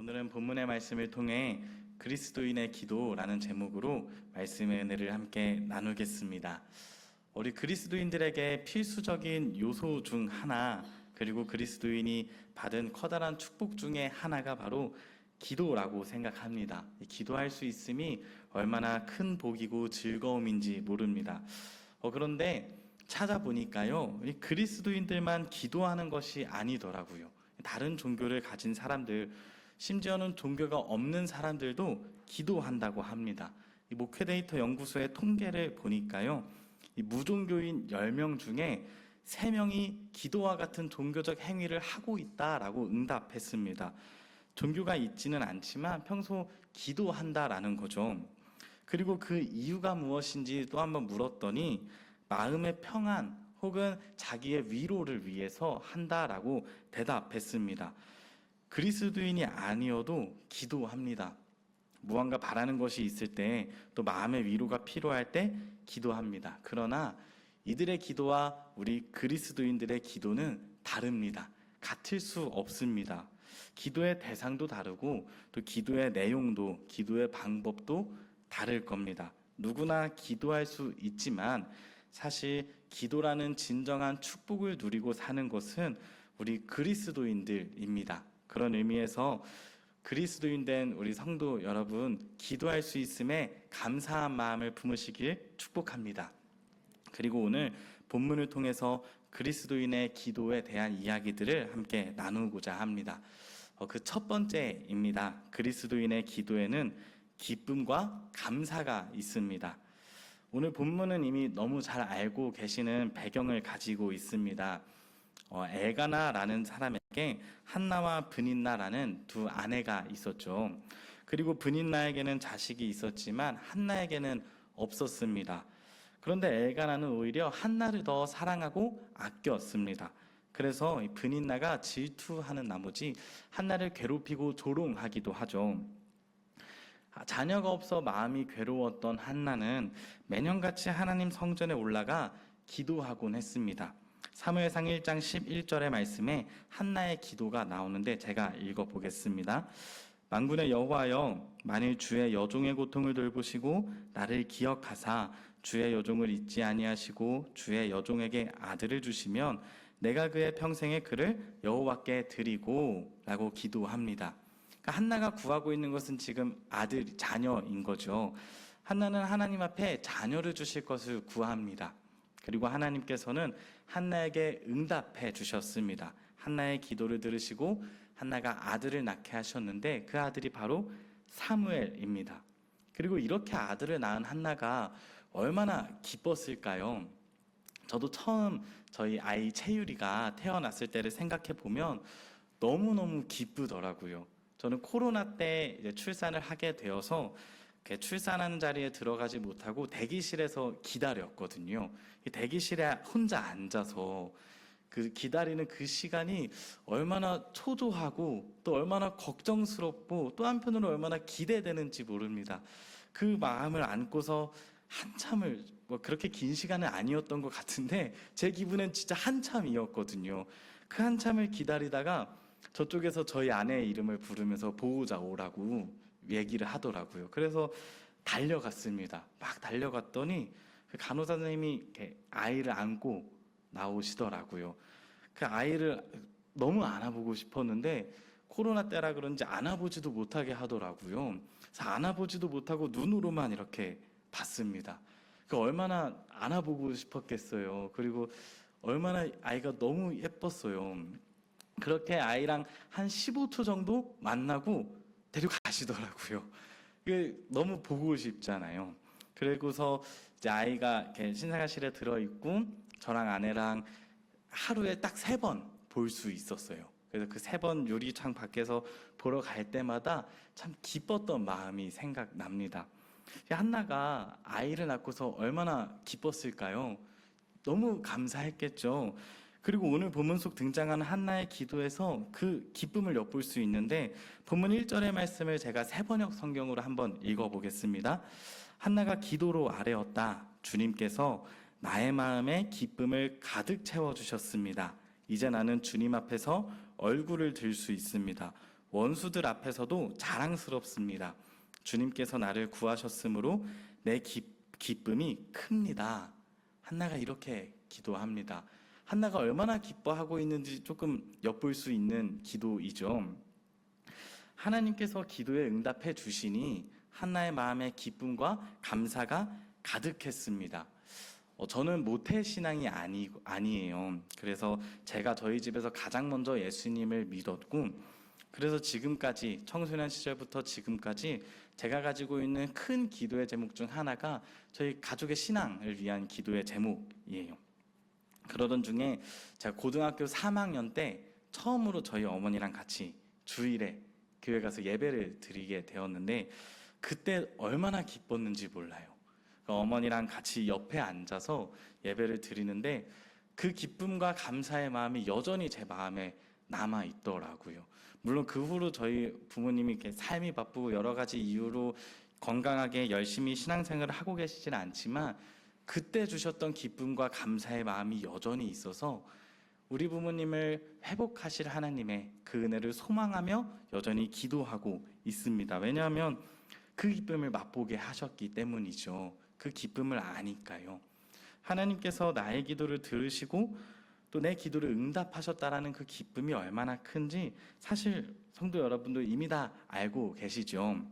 오늘은 본문의 말씀을 통해 그리스도인의 기도라는 제목으로 말씀의 은혜를 함께 나누겠습니다. 우리 그리스도인들에게 필수적인 요소 중 하나, 그리고 그리스도인이 받은 커다란 축복 중에 하나가 바로 기도라고 생각합니다. 기도할 수 있음이 얼마나 큰 복이고 즐거움인지 모릅니다. 그런데 찾아보니까요, 이 그리스도인들만 기도하는 것이 아니더라고요. 다른 종교를 가진 사람들, 심지어는 종교가 없는 사람들도 기도한다고 합니다. 이 목회데이터 연구소의 통계를 보니까요, 이 무종교인 10명 중에 3명이 기도와 같은 종교적 행위를 하고 있다라고 응답했습니다. 종교가 있지는 않지만 평소 기도한다라는 거죠. 그리고 그 이유가 무엇인지 또 한번 물었더니 마음의 평안 혹은 자기의 위로를 위해서 한다라고 대답했습니다. 그리스도인이 아니어도 기도합니다. 무언가 바라는 것이 있을 때, 또 마음의 위로가 필요할 때 기도합니다. 그러나 이들의 기도와 우리 그리스도인들의 기도는 다릅니다. 같을 수 없습니다. 기도의 대상도 다르고 또 기도의 내용도, 기도의 방법도 다를 겁니다. 누구나 기도할 수 있지만 사실 기도라는 진정한 축복을 누리고 사는 것은 우리 그리스도인들입니다. 그런 의미에서 그리스도인 된 우리 성도 여러분, 기도할 수 있음에 감사한 마음을 품으시길 축복합니다. 그리고 오늘 본문을 통해서 그리스도인의 기도에 대한 이야기들을 함께 나누고자 합니다. 그 첫 번째입니다. 그리스도인의 기도에는 기쁨과 감사가 있습니다. 오늘 본문은 이미 너무 잘 알고 계시는 배경을 가지고 있습니다. 엘가나라는 사람에게 한나와 브닌나라는 두 아내가 있었죠. 그리고 브닌나에게는 자식이 있었지만 한나에게는 없었습니다. 그런데 엘가나는 오히려 한나를 더 사랑하고 아꼈습니다. 그래서 브닌나가 질투하는 나머지 한나를 괴롭히고 조롱하기도 하죠. 자녀가 없어 마음이 괴로웠던 한나는 매년같이 하나님 성전에 올라가 기도하곤 했습니다. 사무엘상 1장 11절의 말씀에 한나의 기도가 나오는데 제가 읽어보겠습니다. 만군의 여호와여, 만일 주의 여종의 고통을 돌보시고 나를 기억하사 주의 여종을 잊지 아니하시고 주의 여종에게 아들을 주시면 내가 그의 평생에 그를 여호와께 드리고 라고 기도합니다. 그러니까 한나가 구하고 있는 것은 지금 아들, 자녀인 거죠. 한나는 하나님 앞에 자녀를 주실 것을 구합니다. 그리고 하나님께서는 한나에게 응답해 주셨습니다. 한나의 기도를 들으시고 한나가 아들을 낳게 하셨는데 그 아들이 바로 사무엘입니다. 그리고 이렇게 아들을 낳은 한나가 얼마나 기뻤을까요? 저도 처음 저희 아이 채유리가 태어났을 때를 생각해 보면 너무너무 기쁘더라고요. 저는 코로나 때 이제 출산을 하게 되어서 출산하는 자리에 들어가지 못하고 대기실에서 기다렸거든요. 대기실에 혼자 앉아서 그 기다리는 그 시간이 얼마나 초조하고 또 얼마나 걱정스럽고 또 한편으로 얼마나 기대되는지 모릅니다. 그 마음을 안고서 한참을, 그렇게 긴 시간은 아니었던 것 같은데 제 기분은 진짜 한참이었거든요. 그 한참을 기다리다가 저쪽에서 저희 아내의 이름을 부르면서 보호자 오라고 얘기를 하더라고요. 그래서 달려갔습니다. 막 달려갔더니 간호사 선생님이 이렇게 아이를 안고 나오시더라고요. 그 아이를 너무 안아보고 싶었는데 코로나 때라 그런지 안아보지도 못하게 하더라고요. 그래서 안아보지도 못하고 눈으로만 이렇게 봤습니다. 얼마나 안아보고 싶었겠어요. 그리고 얼마나 아이가 너무 예뻤어요. 그렇게 아이랑 한 15초 정도 만나고 데려가시더라고요. 너무 보고 싶잖아요. 그리고서 이제 아이가 이렇게 신생아실에 들어있고 저랑 아내랑 하루에 딱 3번 볼 수 있었어요. 그래서 그 3번 유리창 밖에서 보러 갈 때마다 참 기뻤던 마음이 생각납니다. 한나가 아이를 낳고서 얼마나 기뻤을까요? 너무 감사했겠죠. 그리고 오늘 본문 속 등장하는 한나의 기도에서 그 기쁨을 엿볼 수 있는데 본문 1절의 말씀을 제가 새번역 성경으로 한번 읽어보겠습니다. 한나가 기도로 아뢰었다. 주님께서 나의 마음에 기쁨을 가득 채워주셨습니다. 이제 나는 주님 앞에서 얼굴을 들 수 있습니다. 원수들 앞에서도 자랑스럽습니다. 주님께서 나를 구하셨으므로 내 기쁨이 큽니다. 한나가 이렇게 기도합니다. 한나가 얼마나 기뻐하고 있는지 조금 엿볼 수 있는 기도이죠. 하나님께서 기도에 응답해 주시니 한나의 마음에 기쁨과 감사가 가득했습니다. 저는 모태신앙이 아니에요. 그래서 제가 저희 집에서 가장 먼저 예수님을 믿었고, 그래서 지금까지, 청소년 시절부터 지금까지 제가 가지고 있는 큰 기도의 제목 중 하나가 저희 가족의 신앙을 위한 기도의 제목이에요. 그러던 중에 제가 고등학교 3학년 때 처음으로 저희 어머니랑 같이 주일에 교회 가서 예배를 드리게 되었는데, 그때 얼마나 기뻤는지 몰라요. 어머니랑 같이 옆에 앉아서 예배를 드리는데 그 기쁨과 감사의 마음이 여전히 제 마음에 남아 있더라고요. 물론 그 후로 저희 부모님이 이렇게 삶이 바쁘고 여러 가지 이유로 건강하게 열심히 신앙생활을 하고 계시진 않지만, 그때 주셨던 기쁨과 감사의 마음이 여전히 있어서 우리 부모님을 회복하실 하나님의 그 은혜를 소망하며 여전히 기도하고 있습니다. 왜냐하면 그 기쁨을 맛보게 하셨기 때문이죠. 그 기쁨을 아니까요. 하나님께서 나의 기도를 들으시고 또 내 기도를 응답하셨다라는 그 기쁨이 얼마나 큰지 사실 성도 여러분도 이미 다 알고 계시죠.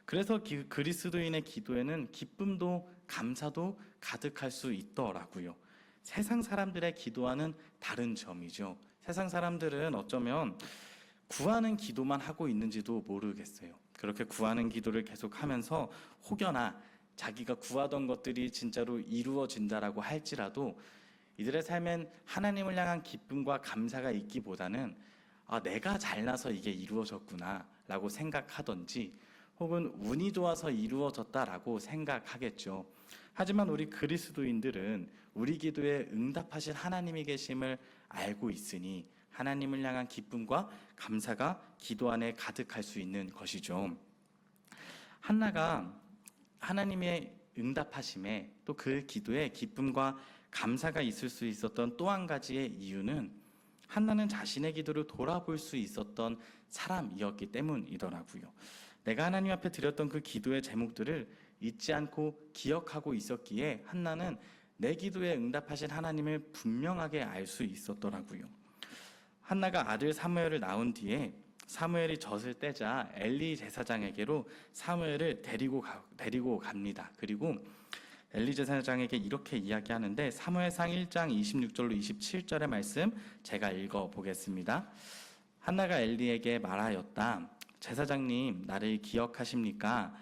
그래서 그리스도인의 기도에는 기쁨도 감사도 가득할 수 있더라고요. 세상 사람들의 기도와는 다른 점이죠. 세상 사람들은 어쩌면 구하는 기도만 하고 있는지도 모르겠어요. 그렇게 구하는 기도를 계속하면서 혹여나 자기가 구하던 것들이 진짜로 이루어진다라고 할지라도 이들의 삶엔 하나님을 향한 기쁨과 감사가 있기보다는 내가 잘나서 이게 이루어졌구나 라고 생각하던지, 혹은 운이 좋아서 이루어졌다라고 생각하겠죠. 하지만 우리 그리스도인들은 우리 기도에 응답하실 하나님이 계심을 알고 있으니 하나님을 향한 기쁨과 감사가 기도 안에 가득할 수 있는 것이죠. 한나가 하나님의 응답하심에 또 그 기도에 기쁨과 감사가 있을 수 있었던 또 한 가지의 이유는 한나는 자신의 기도를 돌아볼 수 있었던 사람이었기 때문이더라고요. 내가 하나님 앞에 드렸던 그 기도의 제목들을 잊지 않고 기억하고 있었기에 한나는 내 기도에 응답하신 하나님을 분명하게 알 수 있었더라고요. 한나가 아들 사무엘을 낳은 뒤에 사무엘이 젖을 떼자 엘리 제사장에게로 사무엘을 데리고 갑니다. 그리고 엘리 제사장에게 이렇게 이야기하는데, 사무엘상 1장 26절로 27절의 말씀 제가 읽어보겠습니다. 한나가 엘리에게 말하였다. 제사장님, 나를 기억하십니까?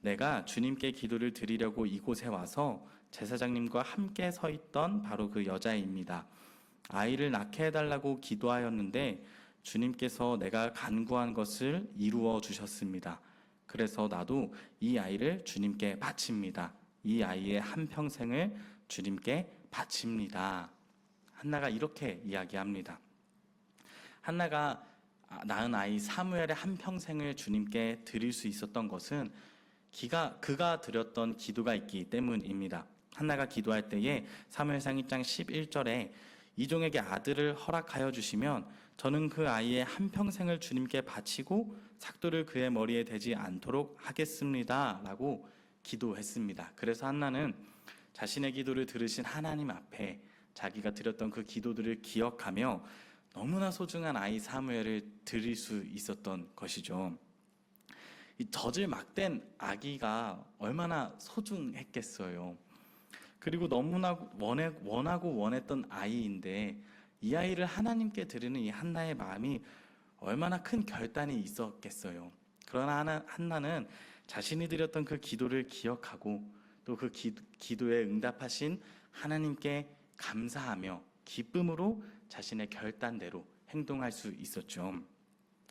내가 주님께 기도를 드리려고 이곳에 와서 제사장님과 함께 서 있던 바로 그 여자입니다. 아이를 낳게 해달라고 기도하였는데 주님께서 내가 간구한 것을 이루어 주셨습니다. 그래서 나도 이 아이를 주님께 바칩니다. 이 아이의 한평생을 주님께 바칩니다. 한나가 이렇게 이야기합니다. 한나가 낳은 아이 사무엘의 한평생을 주님께 드릴 수 있었던 것은 그가 드렸던 기도가 있기 때문입니다. 한나가 기도할 때에 사무엘상 1장 11절에 이 종에게 아들을 허락하여 주시면 저는 그 아이의 한평생을 주님께 바치고 삭도를 그의 머리에 대지 않도록 하겠습니다 라고 기도했습니다. 그래서 한나는 자신의 기도를 들으신 하나님 앞에 자기가 드렸던 그 기도들을 기억하며 너무나 소중한 아이 사무엘을 드릴 수 있었던 것이죠. 이 젖을 막된 아기가 얼마나 소중했겠어요. 그리고 너무나 원하고 원했던 아이인데 이 아이를 하나님께 드리는 이 한나의 마음이 얼마나 큰 결단이 있었겠어요. 그러나 한나는 자신이 드렸던 그 기도를 기억하고 또 그 기도에 응답하신 하나님께 감사하며 기쁨으로 자신의 결단대로 행동할 수 있었죠.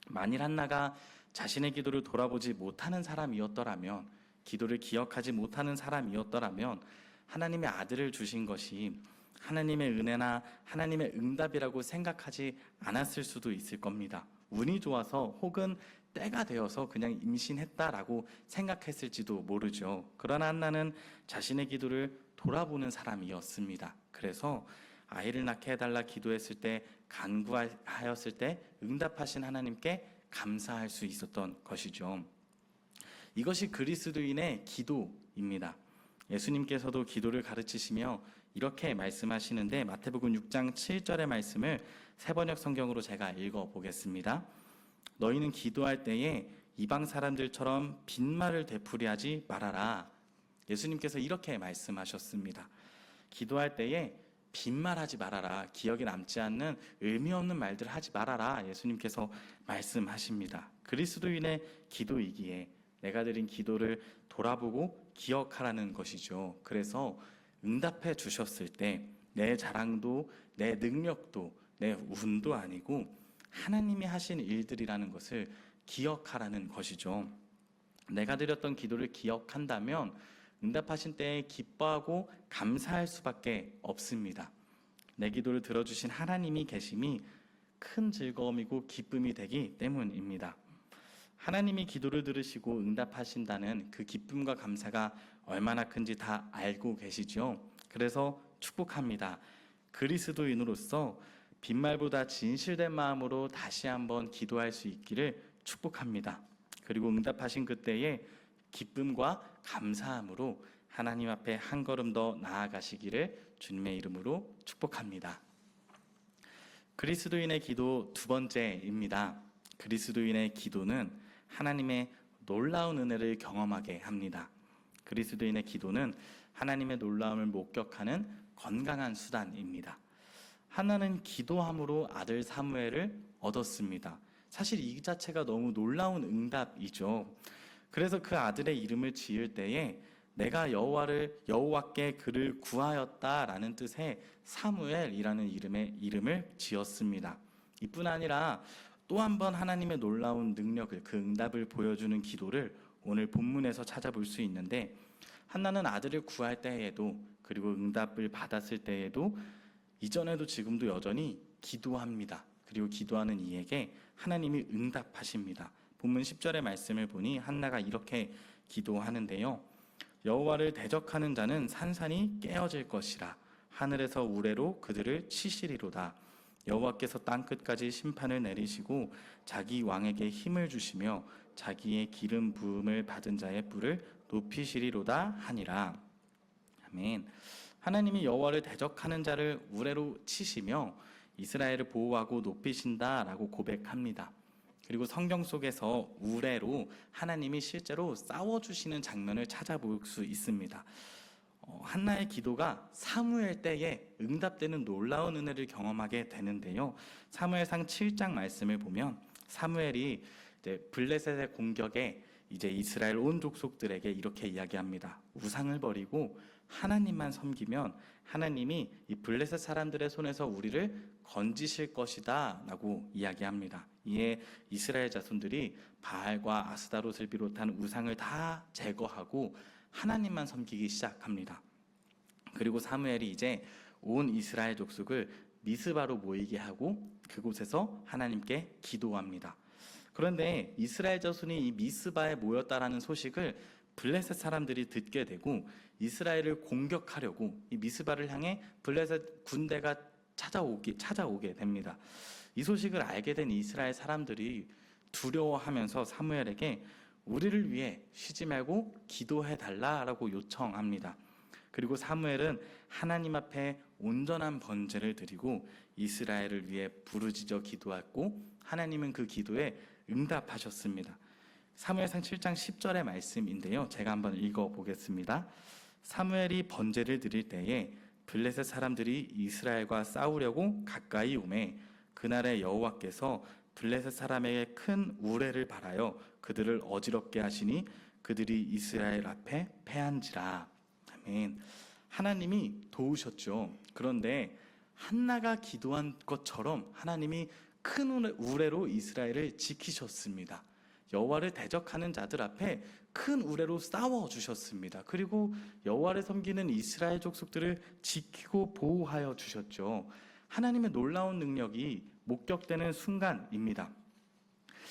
만일 한나가 자신의 기도를 돌아보지 못하는 사람이었더라면, 기도를 기억하지 못하는 사람이었더라면 하나님의 아들을 주신 것이 하나님의 은혜나 하나님의 응답이라고 생각하지 않았을 수도 있을 겁니다. 운이 좋아서 혹은 때가 되어서 그냥 임신했다라고 생각했을지도 모르죠. 그러나 한나는 자신의 기도를 돌아보는 사람이었습니다. 그래서 아이를 낳게 해달라 기도했을 때, 간구하였을 때 응답하신 하나님께 감사할 수 있었던 것이죠. 이것이 그리스도인의 기도입니다. 예수님께서도 기도를 가르치시며 이렇게 말씀하시는데, 마태복음 6장 7절의 말씀을 새번역 성경으로 제가 읽어보겠습니다. 너희는 기도할 때에 이방 사람들처럼 빈말을 되풀이하지 말아라. 예수님께서 이렇게 말씀하셨습니다. 기도할 때에 빈말하지 말아라. 기억에 남지 않는 의미 없는 말들 하지 말아라. 예수님께서 말씀하십니다. 그리스도인의 기도이기에 내가 드린 기도를 돌아보고 기억하라는 것이죠. 그래서 응답해 주셨을 때 내 자랑도 내 능력도 내 운도 아니고 하나님이 하신 일들이라는 것을 기억하라는 것이죠. 내가 드렸던 기도를 기억한다면 응답하신 때에 기뻐하고 감사할 수밖에 없습니다. 내 기도를 들어주신 하나님이 계심이 큰 즐거움이고 기쁨이 되기 때문입니다. 하나님이 기도를 들으시고 응답하신다는 그 기쁨과 감사가 얼마나 큰지 다 알고 계시죠. 그래서 축복합니다. 그리스도인으로서 빈말보다 진실된 마음으로 다시 한번 기도할 수 있기를 축복합니다. 그리고 응답하신 그때에 기쁨과 감사함으로 하나님 앞에 한 걸음 더 나아가시기를 주님의 이름으로 축복합니다. 그리스도인의 기도 두 번째입니다. 그리스도인의 기도는 하나님의 놀라운 은혜를 경험하게 합니다. 그리스도인의 기도는 하나님의 놀라움을 목격하는 건강한 수단입니다. 하나는 기도함으로 아들 사무엘을 얻었습니다. 사실 이 자체가 너무 놀라운 응답이죠. 그래서 그 아들의 이름을 지을 때에 내가 여호와께 그를 구하였다라는 뜻의 사무엘이라는 이름을 지었습니다. 이뿐 아니라 또 한 번 하나님의 놀라운 능력을, 그 응답을 보여주는 기도를 오늘 본문에서 찾아볼 수 있는데, 한나는 아들을 구할 때에도 그리고 응답을 받았을 때에도 이전에도 지금도 여전히 기도합니다. 그리고 기도하는 이에게 하나님이 응답하십니다. 본문 10절의 말씀을 보니 한나가 이렇게 기도하는데요. 여호와를 대적하는 자는 산산이 깨어질 것이라. 하늘에서 우레로 그들을 치시리로다. 여호와께서 땅끝까지 심판을 내리시고 자기 왕에게 힘을 주시며 자기의 기름 부음을 받은 자의 뿔을 높이시리로다 하니라. 아멘. 하나님이 여호와를 대적하는 자를 우레로 치시며 이스라엘을 보호하고 높이신다라고 고백합니다. 그리고 성경 속에서 우레로 하나님이 실제로 싸워주시는 장면을 찾아볼 수 있습니다. 한나의 기도가 사무엘 때에 응답되는 놀라운 은혜를 경험하게 되는데요. 사무엘상 7장 말씀을 보면 사무엘이 이제 블레셋의 공격에 이제 이스라엘 온 족속들에게 이렇게 이야기합니다. 우상을 버리고 하나님만 섬기면 하나님이 이 블레셋 사람들의 손에서 우리를 건지실 것이다 라고 이야기합니다. 이에 이스라엘 자손들이 바알과 아스다롯을 비롯한 우상을 다 제거하고 하나님만 섬기기 시작합니다. 그리고 사무엘이 이제 온 이스라엘 족속을 미스바로 모이게 하고 그곳에서 하나님께 기도합니다. 그런데 이스라엘 자손이 이 미스바에 모였다라는 소식을 블레셋 사람들이 듣게 되고 이스라엘을 공격하려고 이 미스바를 향해 블레셋 군대가 찾아오게 됩니다. 이 소식을 알게 된 이스라엘 사람들이 두려워하면서 사무엘에게 우리를 위해 쉬지 말고 기도해 달라라고 요청합니다. 그리고 사무엘은 하나님 앞에 온전한 번제를 드리고 이스라엘을 위해 부르짖어 기도했고 하나님은 그 기도에 응답하셨습니다. 사무엘상 7장 10절의 말씀인데요. 제가 한번 읽어보겠습니다. 사무엘이 번제를 드릴 때에 블레셋 사람들이 이스라엘과 싸우려고 가까이 오매 그날에 여호와께서 블레셋 사람에게 큰 우레를 발하여 그들을 어지럽게 하시니 그들이 이스라엘 앞에 패한지라. 아멘. 하나님이 도우셨죠. 그런데 한나가 기도한 것처럼 하나님이 큰 우레로 이스라엘을 지키셨습니다. 여호와를 대적하는 자들 앞에 큰 우레로 싸워주셨습니다. 그리고 여호와를 섬기는 이스라엘 족속들을 지키고 보호하여 주셨죠. 하나님의 놀라운 능력이 목격되는 순간입니다.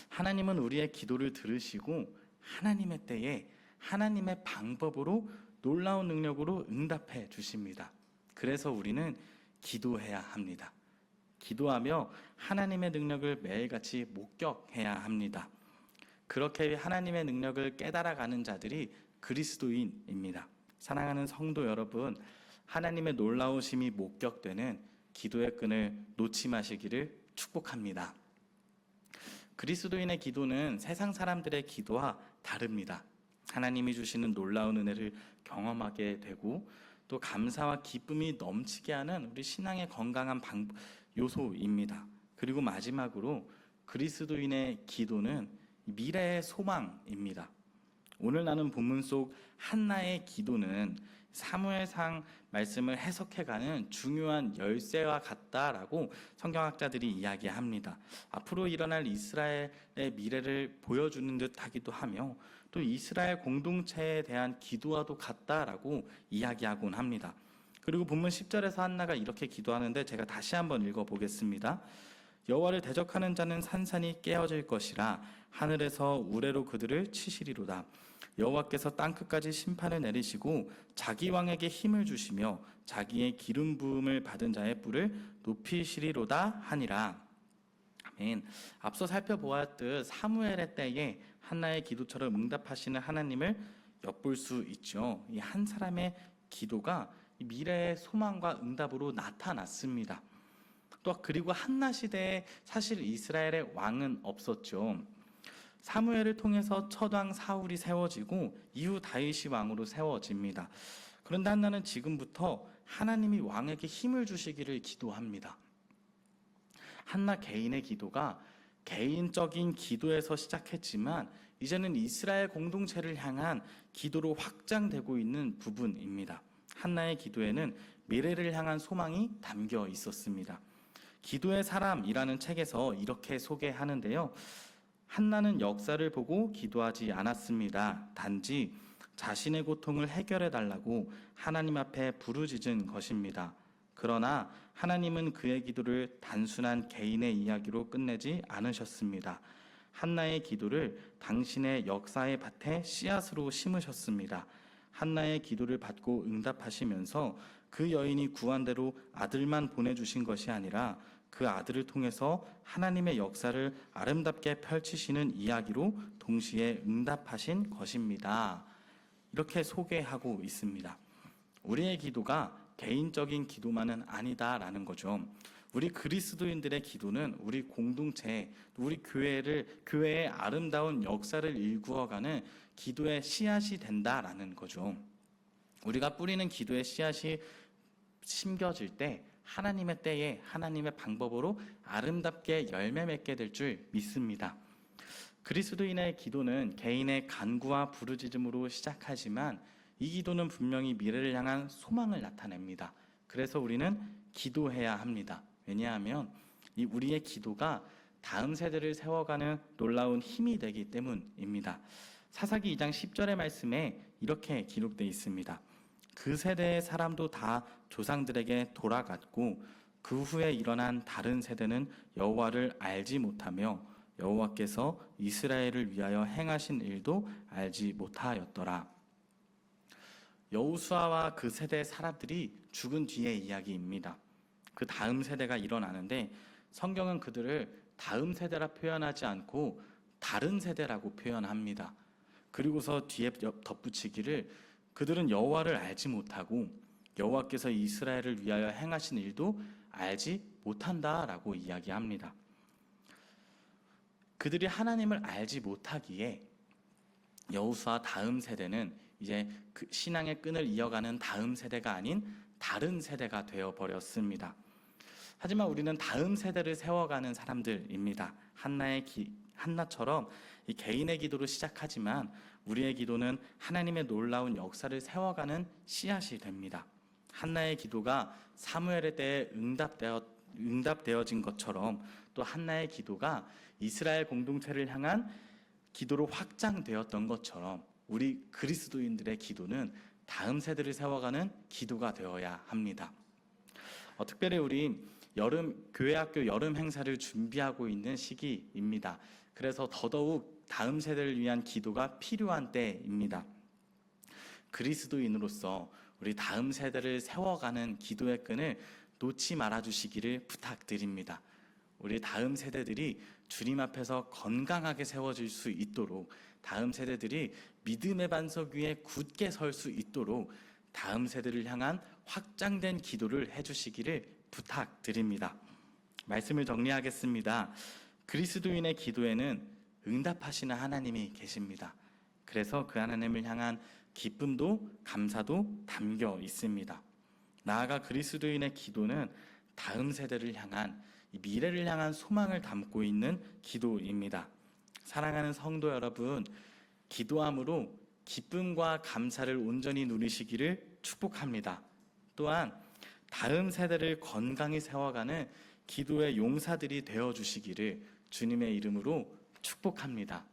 하나님은 우리의 기도를 들으시고 하나님의 때에 하나님의 방법으로 놀라운 능력으로 응답해 주십니다. 그래서 우리는 기도해야 합니다. 기도하며 하나님의 능력을 매일같이 목격해야 합니다. 그렇게 하나님의 능력을 깨달아가는 자들이 그리스도인입니다. 사랑하는 성도 여러분, 하나님의 놀라우심이 목격되는 기도의 끈을 놓지 마시기를 축복합니다. 그리스도인의 기도는 세상 사람들의 기도와 다릅니다. 하나님이 주시는 놀라운 은혜를 경험하게 되고 또 감사와 기쁨이 넘치게 하는 우리 신앙의 건강한 요소입니다. 그리고 마지막으로 그리스도인의 기도는 미래의 소망입니다. 오늘 나눈 본문 속 한나의 기도는 사무엘상 말씀을 해석해가는 중요한 열쇠와 같다라고 성경학자들이 이야기합니다. 앞으로 일어날 이스라엘의 미래를 보여주는 듯하기도 하며 또 이스라엘 공동체에 대한 기도와도 같다라고 이야기하곤 합니다. 그리고 본문 10절에서 한나가 이렇게 기도하는데 제가 다시 한번 읽어보겠습니다. 여호와를 대적하는 자는 산산이 깨어질 것이라 하늘에서 우레로 그들을 치시리로다. 여호와께서 땅끝까지 심판을 내리시고 자기 왕에게 힘을 주시며 자기의 기름 부음을 받은 자의 뿔을 높이시리로다 하니라. 아멘. 앞서 살펴보았듯 사무엘의 때에 한나의 기도처럼 응답하시는 하나님을 엿볼 수 있죠. 이 한 사람의 기도가 미래의 소망과 응답으로 나타났습니다. 또 그리고 한나 시대에 사실 이스라엘의 왕은 없었죠. 사무엘을 통해서 첫 왕 사울이 세워지고 이후 다윗이 왕으로 세워집니다. 그런데 한나는 지금부터 하나님이 왕에게 힘을 주시기를 기도합니다. 한나 개인의 기도가 개인적인 기도에서 시작했지만 이제는 이스라엘 공동체를 향한 기도로 확장되고 있는 부분입니다. 한나의 기도에는 미래를 향한 소망이 담겨 있었습니다. 기도의 사람이라는 책에서 이렇게 소개하는데요. 한나는 역사를 보고 기도하지 않았습니다. 단지 자신의 고통을 해결해 달라고 하나님 앞에 부르짖은 것입니다. 그러나 하나님은 그의 기도를 단순한 개인의 이야기로 끝내지 않으셨습니다. 한나의 기도를 당신의 역사의 밭에 씨앗으로 심으셨습니다. 한나의 기도를 받고 응답하시면서 그 여인이 구한 대로 아들만 보내주신 것이 아니라 그 아들을 통해서 하나님의 역사를 아름답게 펼치시는 이야기로 동시에 응답하신 것입니다. 이렇게 소개하고 있습니다. 우리의 기도가 개인적인 기도만은 아니다라는 거죠. 우리 그리스도인들의 기도는 우리 공동체, 우리 교회의 아름다운 역사를 일구어가는 기도의 씨앗이 된다라는 거죠. 우리가 뿌리는 기도의 씨앗이 심겨질 때 하나님의 때에 하나님의 방법으로 아름답게 열매 맺게 될 줄 믿습니다. 그리스도인의 기도는 개인의 간구와 부르짖음으로 시작하지만 이 기도는 분명히 미래를 향한 소망을 나타냅니다. 그래서 우리는 기도해야 합니다. 왜냐하면 이 우리의 기도가 다음 세대를 세워가는 놀라운 힘이 되기 때문입니다. 사사기 2장 10절의 말씀에 이렇게 기록되어 있습니다. 그 세대의 사람도 다 조상들에게 돌아갔고 그 후에 일어난 다른 세대는 여호와를 알지 못하며 여호와께서 이스라엘을 위하여 행하신 일도 알지 못하였더라. 여호수아와 그 세대의 사람들이 죽은 뒤의 이야기입니다. 그 다음 세대가 일어나는데 성경은 그들을 다음 세대라 표현하지 않고 다른 세대라고 표현합니다. 그리고서 뒤에 덧붙이기를 그들은 여호와를 알지 못하고 여호와께서 이스라엘을 위하여 행하신 일도 알지 못한다라고 이야기합니다. 그들이 하나님을 알지 못하기에 여호수아 다음 세대는 이제 그 신앙의 끈을 이어가는 다음 세대가 아닌 다른 세대가 되어버렸습니다. 하지만 우리는 다음 세대를 세워가는 사람들입니다. 한나처럼 이 개인의 기도로 시작하지만 우리의 기도는 하나님의 놀라운 역사를 세워가는 씨앗이 됩니다. 한나의 기도가 사무엘의 때에 응답되어진 것처럼 또 한나의 기도가 이스라엘 공동체를 향한 기도로 확장되었던 것처럼 우리 그리스도인들의 기도는 다음 세대를 세워가는 기도가 되어야 합니다. 특별히 우리 교회학교 여름 행사를 준비하고 있는 시기입니다. 그래서 더더욱 다음 세대를 위한 기도가 필요한 때입니다. 그리스도인으로서 우리 다음 세대를 세워가는 기도의 끈을 놓지 말아 주시기를 부탁드립니다. 우리 다음 세대들이 주님 앞에서 건강하게 세워질 수 있도록, 다음 세대들이 믿음의 반석 위에 굳게 설 수 있도록 다음 세대를 향한 확장된 기도를 해주시기를 부탁드립니다. 말씀을 정리하겠습니다. 그리스도인의 기도에는 응답하시는 하나님이 계십니다. 그래서 그 하나님을 향한 기쁨도 감사도 담겨 있습니다. 나아가 그리스도인의 기도는 다음 세대를 향한, 미래를 향한 소망을 담고 있는 기도입니다. 사랑하는 성도 여러분, 기도함으로 기쁨과 감사를 온전히 누리시기를 축복합니다. 또한 다음 세대를 건강히 세워가는 기도의 용사들이 되어주시기를 주님의 이름으로 축복합니다.